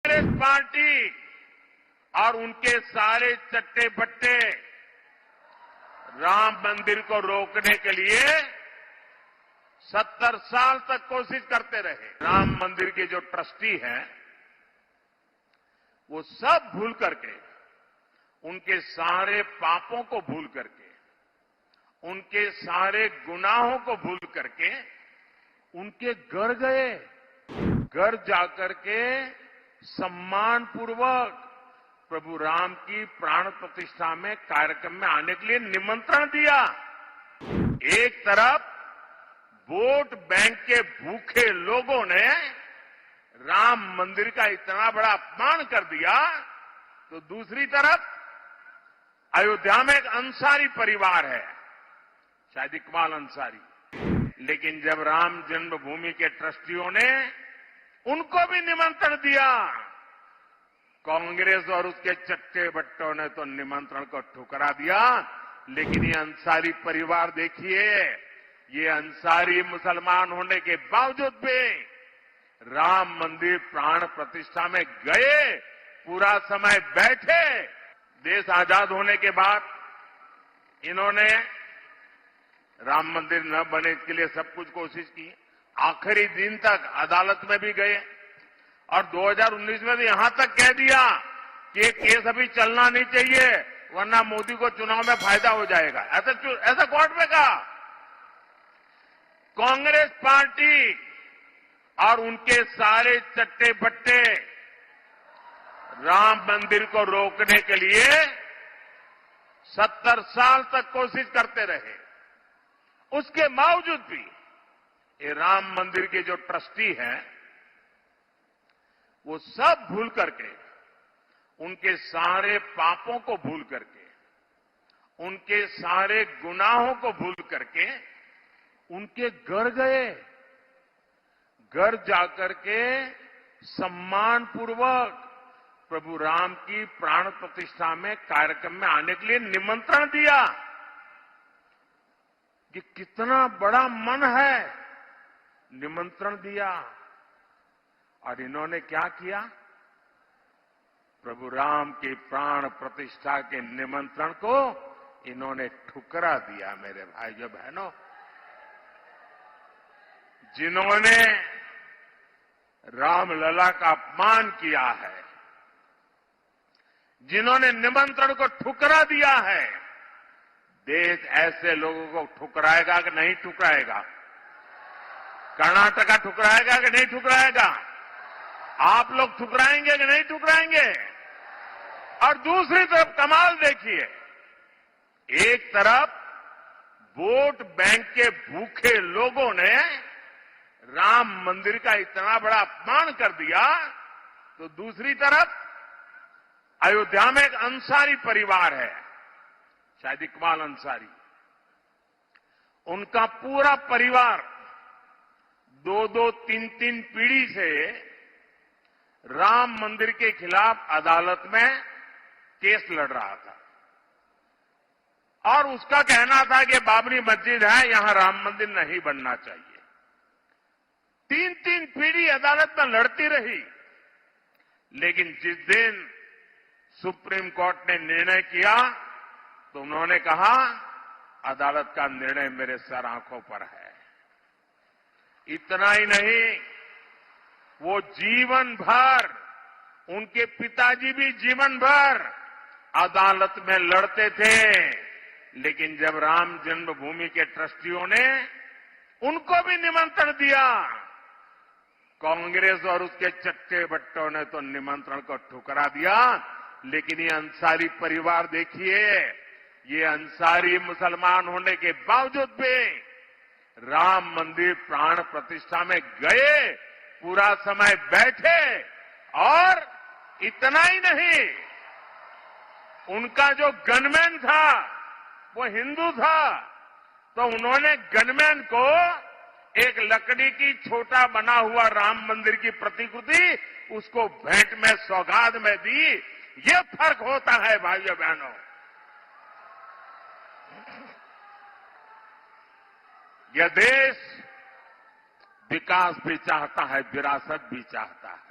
Congress party और उनके सारे चट्टे बट्टे राम मंदिर को रोकने के लिए 70 साल तक कोशिश करते रहे। राम मंदिर के जो ट्रस्टी हैं, वो सब भूल करके, उनके सारे पापों को भूल करके, उनके सारे गुनाहों को भूल करके उनके घर गए। घर जाकर के सम्मान पूर्वक प्रभु राम की प्राण प्रतिष्ठा में कार्यक्रम में आने के लिए निमंत्रण दिया। एक तरफ वोट बैंक के भूखे लोगों ने राम मंदिर का इतना बड़ा अपमान कर दिया, तो दूसरी तरफ अयोध्या में एक अंसारी परिवार है, शायद इकबाल अंसारी। लेकिन जब राम जन्मभूमि के ट्रस्टियों ने उनको भी निमंत्रण दिया, कांग्रेस और उसके चट्टे बट्टों ने तो निमंत्रण को ठुकरा दिया। लेकिन ये अंसारी परिवार देखिए, ये अंसारी मुसलमान होने के बावजूद भी राम मंदिर प्राण प्रतिष्ठा में गए, पूरा समय बैठे। देश आजाद होने के बाद इन्होंने राम मंदिर न बने इसके लिए सब कुछ कोशिश की, आखिरी दिन तक अदालत में भी गए और 2019 में तो यहां तक कह दिया कि ये केस अभी चलना नहीं चाहिए वरना मोदी को चुनाव में फायदा हो जाएगा, ऐसा कोर्ट में कहा। कांग्रेस पार्टी और उनके सारे चट्टे बट्टे राम मंदिर को रोकने के लिए 70 साल तक कोशिश करते रहे। उसके बावजूद भी ये राम मंदिर के जो ट्रस्टी हैं, वो सब भूल करके, उनके सारे पापों को भूल करके, उनके सारे गुनाहों को भूल करके उनके घर गए। घर जाकर के सम्मान पूर्वक प्रभु राम की प्राण प्रतिष्ठा में कार्यक्रम में आने के लिए निमंत्रण दिया। कि कितना बड़ा मन है, निमंत्रण दिया। और इन्होंने क्या किया? प्रभु राम की प्राण प्रतिष्ठा के निमंत्रण को इन्होंने ठुकरा दिया। मेरे भाइयों बहनों, जिन्होंने रामलला का अपमान किया है, जिन्होंने निमंत्रण को ठुकरा दिया है, देश ऐसे लोगों को ठुकराएगा कि नहीं ठुकराएगा? कर्नाटका ठुकराएगा कि नहीं ठुकराएगा? आप लोग ठुकराएंगे कि नहीं ठुकराएंगे? और दूसरी तरफ कमाल देखिए, एक तरफ वोट बैंक के भूखे लोगों ने राम मंदिर का इतना बड़ा अपमान कर दिया, तो दूसरी तरफ अयोध्या में एक अंसारी परिवार है, शायद इकबाल अंसारी। उनका पूरा परिवार 2-2, 3-3 पीढ़ी से राम मंदिर के खिलाफ अदालत में केस लड़ रहा था और उसका कहना था कि बाबरी मस्जिद है, यहां राम मंदिर नहीं बनना चाहिए। 3-3 पीढ़ी अदालत में लड़ती रही। लेकिन जिस दिन सुप्रीम कोर्ट ने निर्णय किया तो उन्होंने कहा, अदालत का निर्णय मेरे सर आंखों पर है। इतना ही नहीं, वो जीवन भर, उनके पिताजी भी जीवन भर अदालत में लड़ते थे। लेकिन जब राम जन्मभूमि के ट्रस्टियों ने उनको भी निमंत्रण दिया, कांग्रेस और उसके चट्टे बट्टों ने तो निमंत्रण को ठुकरा दिया। लेकिन ये अंसारी परिवार देखिए, ये अंसारी मुसलमान होने के बावजूद भी राम मंदिर प्राण प्रतिष्ठा में गए, पूरा समय बैठे। और इतना ही नहीं, उनका जो गनमैन था वो हिंदू था, तो उन्होंने गनमैन को एक लकड़ी की छोटा बना हुआ राम मंदिर की प्रतिकृति उसको भेंट में सौगात में दी। ये फर्क होता है भाइयों बहनों। यह देश विकास भी चाहता है, विरासत भी चाहता है।